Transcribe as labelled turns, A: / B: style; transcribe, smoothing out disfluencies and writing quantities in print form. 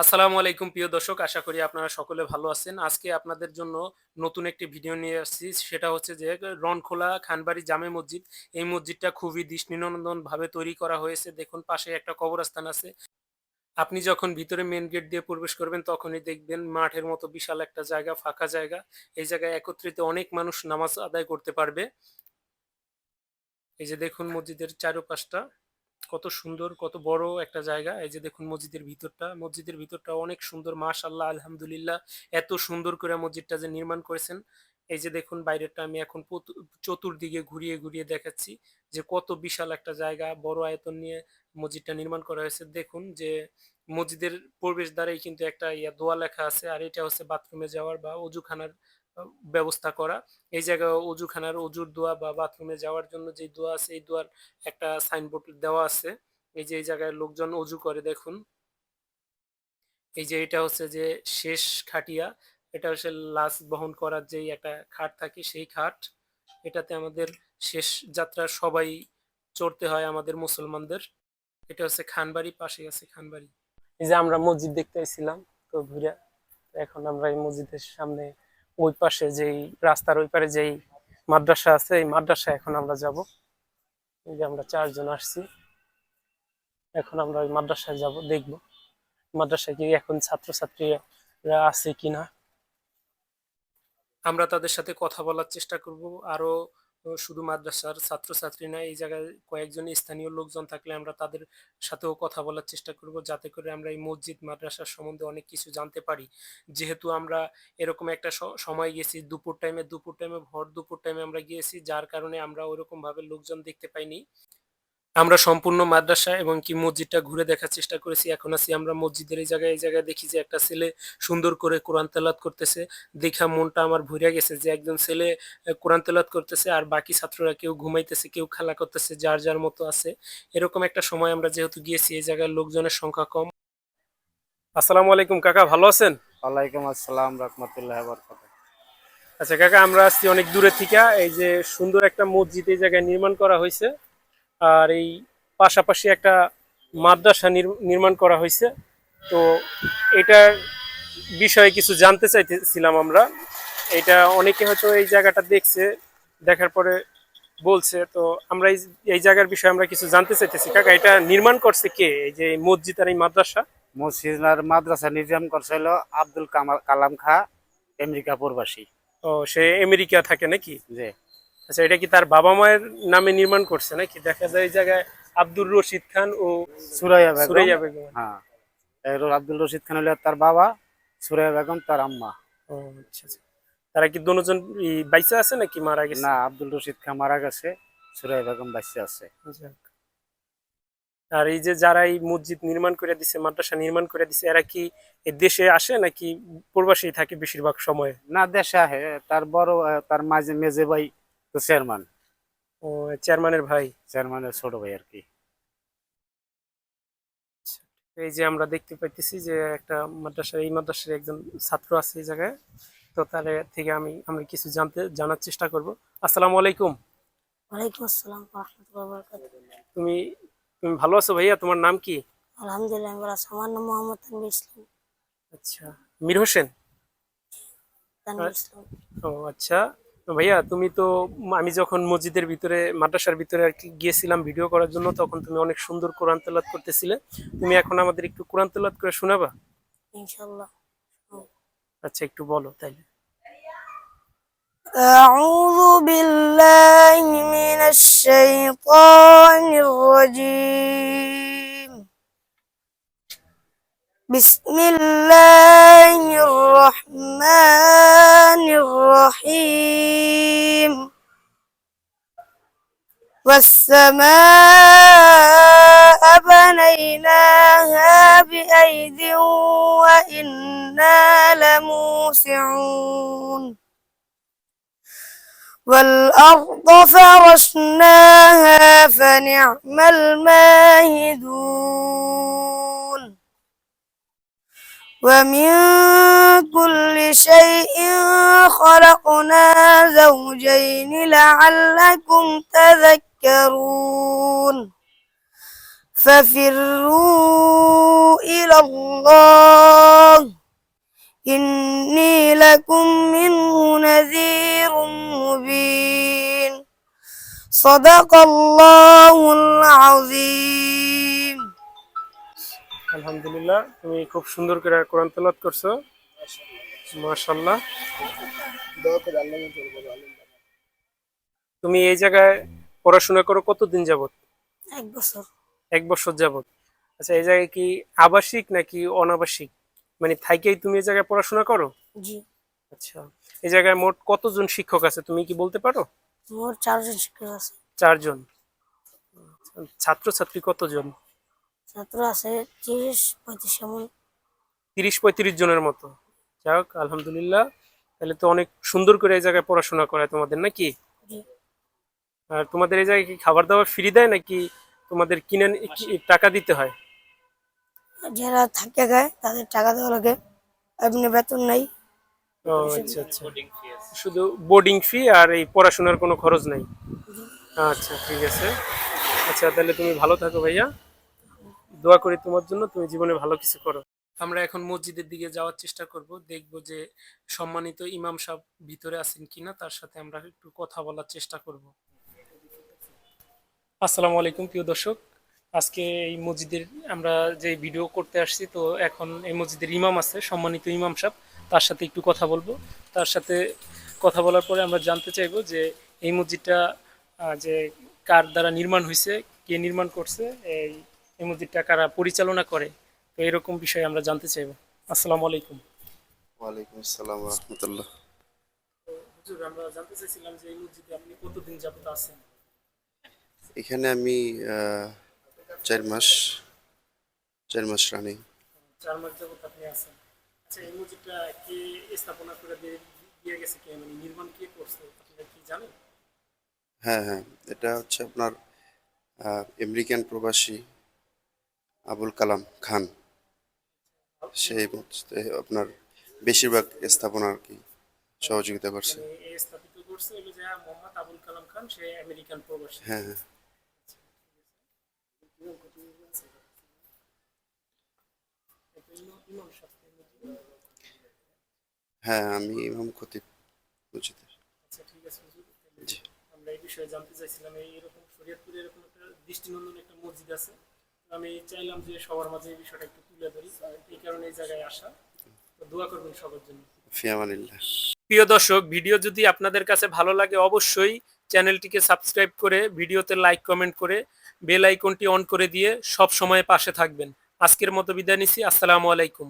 A: আসসালামু আলাইকুম প্রিয় দর্শক, আশা করি আপনারা সকলে ভালো আছেন। আজকে আপনাদের জন্য নতুন একটি ভিডিও নিয়ে আসছি। সেটা হচ্ছে যে রণখোলা খানবাড়ি জামে মসজিদ। এই মসজিদটা খুবই দৃষ্টিনন্দনভাবে তৈরি করা হয়েছে। দেখুন পাশে একটা কবরস্থান আছে। আপনি যখন ভিতরে মেইন গেট দিয়ে প্রবেশ করবেন তখনই দেখবেন মাঠের মতো বিশাল একটা জায়গা, ফাঁকা জায়গা। এই জায়গায় একত্রিত অনেক মানুষ নামাজ আদায় করতে পারবে। এই যে দেখুন মসজিদের চারপাশটা কত সুন্দর, কত বড় একটা জায়গা। এই যে দেখুন মসজিদের ভিতরটা অনেক সুন্দর, মাশাআল্লাহ, আলহামদুলিল্লাহ। এত সুন্দর করে মসজিদটা যে নির্মাণ করেছেন। এই যে দেখুন বাইরেরটা আমি এখন চতুর্দিকে ঘুরিয়ে ঘুরিয়ে দেখাচ্ছি যে কত বিশাল একটা জায়গা, বড় আয়তন নিয়ে মসজিদটা নির্মাণ করা হয়েছে। দেখুন যে মসজিদের প্রবেশদ্বারেই কিন্তু একটা দোয়া লেখা আছে, আর এটা হচ্ছে বাথরুমে যাওয়ার বা অজুখানার ব্যবস্থা করা। এই জায়গায় অজুখানার অজুর দোয়া বা বাথরুমে যাওয়ার জন্য যে দোয়া আছে, এই দোয়ার একটা সাইনবোর্ড দেওয়া আছে। এই যে এই জায়গায় লোকজন অজু করে দেখুন। এই যে এটা হচ্ছে যে শেষ খাটিয়া, এটা হচ্ছে লাশ বহন করার যেই একটা খাট থাকে সেই খাট। এটাতে আমাদের শেষ যাত্রা সবাই চড়তে হয় আমাদের মুসলমানদের। এটা হচ্ছে খানবাড়ি, পাশে আছে খানবাড়ি। এই যে আমরা মসজিদ দেখতে এসেছিলাম, তো ঘুরে এখন আমরা এই মসজিদের সামনে ওই পাশে যেই রাস্তার ওই পারে যেই মাদ্রাসা আছে, এই মাদ্রাসায় এখন আমরা যাব। এই যে আমরা 4 জন আসছি, এখন আমরা ওই মাদ্রাসায় যাব, দেখব মাদ্রাসায় কি এখন ছাত্রছাত্রীরা আছে কিনা। আমরা তাদের সাথে কথা বলার চেষ্টা করব। আরো শুধু মাদ্রাসার ছাত্রছাত্রী না, এই জায়গায় কয়েকজন স্থানীয় লোকজন থাকলে আমরা তাদের সাথেও কথা বলার চেষ্টা করব, যাতে করে আমরা এই মসজিদ মাদ্রাসার সম্বন্ধে অনেক কিছু জানতে পারি। যেহেতু আমরা এরকম একটা সময় গেছি দুপুর টাইমে ভর দুপুর টাইমে আমরা গিয়েছি, যার কারণে আমরা ওইরকম ভাবে লোকজন দেখতে পাইনি। আমরা সম্পূর্ণ মাদ্রাসা এবং কি মসজিদটা ঘুরে দেখার চেষ্টা করেছি। এখন আছি আমরা মসজিদের এই জায়গায় দেখি যে একটা ছেলে সুন্দর করে কোরআন তেলাওয়াত করতেছে। দেখা মনটা আমার ভরে গেছে যে একজন ছেলে কোরআন তেলাওয়াত করতেছে, আর বাকি ছাত্ররা কেউ ঘুমাইতেছে, কেউ খেলা করতেছে, যার যার মতো আছে। এরকম একটা সময় আমরা যেহেতু গিয়েছি, এই জায়গার লোকজনের সংখ্যা কম। আসসালামু আলাইকুম কাকা, ভালো আছেন?
B: ওয়ালাইকুম আসসালাম রহমতুল্লাহ বরকাত।
A: আচ্ছা কাকা, আমরা আসছি অনেক দূরে থেকে। এই যে সুন্দর একটা মসজিদ এই জায়গায় নির্মাণ করা হয়েছে, আর এই পাশাপাশি একটা মাদ্রাসা নির্মাণ করা হয়েছে। তো এটার বিষয়ে কিছু জানতে চাইতেছিলাম আমরা। এটা অনেকে হয়তো এই জায়গাটা দেখছে, দেখার পরে বলছে। তো আমরা এই জায়গার বিষয়ে আমরা কিছু জানতে চাইতেছি। কাকা, এটা নির্মাণ করছে কে, এই যে মসজিদ আর এই মাদ্রাসা?
B: মসজিদ আর মাদ্রাসা নিজাম করছিল আব্দুল কালাম খা, আমেরিকা প্রবাসী।
A: ও, সে আমেরিকা থাকে নাকি?
B: যে
A: আচ্ছা, এটা কি তার বাবা মায়ের নামে নির্মাণ করছে নাকি? দেখা যায় এই জায়গায় আব্দুর রশিদ খান ও
B: সুরাইয়া বেগম।
A: সুরাইয়া বেগম।
B: হ্যাঁ, আব্দুল রশিদ খান হলো তার বাবা, সুরাইয়া বেগম তার আম্মা।
A: ও আচ্ছা আচ্ছা। তারা কি দুজন বাইসা আছে নাকি মারা গেছে?
B: না, আব্দুল রশিদ খান মারা গেছে, সুরাইয়া বেগম বাঁচে আছে।
A: যাক। আর এই যে যারা এই মসজিদ নির্মাণ করে দিছে, মাদ্রাসা নির্মাণ করে দিছে, এরা কি এই দেশে আসে নাকি প্রবাসী থাকে বেশিরভাগ সময়?
B: না, দেশে আহে। তার বড় তার মাঝে মেজে ভাই তো চেয়ারম্যান,
A: ও, চেয়ারম্যানের ভাই।
B: চেয়ারম্যানের ছোট ভাই আর কি।
A: আচ্ছা, এই যে আমরা দেখতে পাইতেছি যে একটা এই মাদ্রাসার একজন ছাত্র আছে এই জায়গায়। তো তার থেকে আমি কিছু জানার চেষ্টা করব। আসসালামু আলাইকুম।
C: ওয়ালাইকুম আসসালাম রহমতুল্লাহ বরকাত।
A: তুমি তুমি ভালো আছো ভাইয়া? তোমার নাম কি?
C: আলহামদুলিল্লাহ, আমি ভালো আছি। আমার নাম মোহাম্মদ তানভীর ইসলাম।
A: আচ্ছা, মীর হোসেন।
C: তানভীর ইসলাম।
A: ও আচ্ছা। তো ভাইয়া তুমি তো, আমি যখন মসজিদের ভিতরে মাদ্রাসার ভিতরে আর কি গিয়েছিলাম ভিডিও করার জন্য, তখন তুমি অনেক সুন্দর কোরআন তেলাওয়াত করতেছিলে। তুমি এখন আমাদের একটু কোরআন তেলাওয়াত করে শোনাবা?
C: ইনশাআল্লাহ।
A: আচ্ছা, একটু বলো তাইলে।
C: أعوذ بالله من الشيطان الرجيم. بسم الله الرحمن الرحيم. والسماء بنيناها بأيد وإنا لموسعون. والأرض فرشناها فنعم الماهدون. ومن كل شيء خلقنا زوجين لعلكم تذكرون. ففروا إلى الله إني لكم منه نذير مبين صدق الله العظيم
A: আলহামদুলিল্লাহ, তুমি খুব সুন্দর করে কোরআন তেলাওয়াত করছো, মাশাআল্লাহ। তুমি এই জায়গায় পড়াশোনা করো কতদিন যাবত?
C: 1 বছর।
A: 1 বছর যাবত। আচ্ছা, এই জায়গায় কি আবাসিক নাকি অনাবাসিক, মানে থাইকেই তুমি এই জায়গায় পড়াশোনা করো?
C: জি।
A: আচ্ছা, এই জায়গায় মোট কতজন শিক্ষক আছে তুমি কি বলতে পারো?
C: মোট 4 জন শিক্ষক আছে।
A: 4 জন। ছাত্রছাত্রী কতজন?
C: ছাত্র আছে 30-35 এমন।
A: 30-35 জনের মতো। যাক, আলহামদুলিল্লাহ। তাহলে তো অনেক সুন্দর করে এই জায়গায় পড়াশোনা করায় তোমাদের, নাকি?
C: জি।
A: আর তোমাদের এই জায়গায় কি খাবার দাবার ফ্রি দেয় নাকি তোমাদের কিনে টাকা দিতে হয়?
C: যারা থাকে গায়ে তাদের টাকা দেওয়া লাগে, এমনি বেতন নাই।
A: ও আচ্ছা আচ্ছা, শুধু বোর্ডিং ফি আর এই পড়াশোনার কোনো খরচ নাই। আচ্ছা, ঠিক আছে। আচ্ছা, তাহলে তুমি ভালো থাকো ভাইয়া, দোয়া করি তোমার জন্য, তুমি জীবনে ভালো কিছু করো। আমরা এখন মসজিদের দিকে যাওয়ার চেষ্টা করব, দেখব যে সম্মানিত ইমাম সাহেব ভিতরে আছেন কিনা, তার সাথে আমরা একটু কথা বলার চেষ্টা করব। আসসালামু আলাইকুম প্রিয় দর্শক, আজকে এই মসজিদের আমরা যে ভিডিও করতে আসছি, তো এখন এই মসজিদের ইমাম আছে, সম্মানিত ইমাম সাহেব, তার সাথে একটু কথা বলবো। তার সাথে কথা বলার পরে আমরা জানতে চাইবো যে এই মসজিদটা যে কার দ্বারা নির্মাণ হয়েছে, কে নির্মাণ করছে, এই মসজিদটা কারা পরিচালনা করে, তো এরকম বিষয়ে আমরা জানতে চাইবো। আসসালামু আলাইকুম।
D: ওয়ালাইকুম আসসালাম ওয়া রাহমাতুল্লাহ।
A: হুজুর, আমরা জানতে চাইছিলাম যে এই মসজিদে আপনি কতদিন যাবত আছেন?
D: এখানে আমি 4 মাস রানিং।
A: 4 মাস যাবত আপনি আছেন। আচ্ছা, এই মসজিদটা কে স্থাপনা করে দিয়ে গেছে, কে মানে নির্মাণ কে করছে, আপনারা কি জানেন?
D: হ্যাঁ হ্যাঁ, এটা হচ্ছে আপনার আমেরিকান প্রবাসী আবুল কালাম খান, সেই আপনার বেশিরভাগ স্থাপনা আর কি সহযোগিতা করছে।
A: মানে এই স্থাপিত করছে হলো যে মোহাম্মদ আবুল কালাম খান, সে আমেরিকান প্রবাসী।
D: হ্যাঁ হ্যাঁ। হ্যাঁ, আমি ইমাম খতিব মসজিদের।
A: আচ্ছা, ঠিক আছে হুজুর, তাহলে
D: জি।
A: আমরা এই বিষয়ে জানতে চাইছিলাম, এরকম শরীয়তপুরে এরকম একটা দৃষ্টিনন্দন একটা মসজিদ আছে, তো আমি চাইলাম যে সবার মাঝে এই বিষয়টা একটু তুলে ধরি, এই কারণে এই জায়গায় আসা। তো দোয়া করবেন সবার জন্য।
D: ফি আমানিল্লাহ।
A: প্রিয় দর্শক, ভিডিও যদি আপনাদের কাছে ভালো লাগে অবশ্যই চ্যানেলটিকে সাবস্ক্রাইব করে ভিডিওতে লাইক কমেন্ট করে বেল আইকনটি অন করে দিয়ে সব সময় পাশে থাকবেন। আজকের মতো বিদায় নিচ্ছি। আসসালামু আলাইকুম।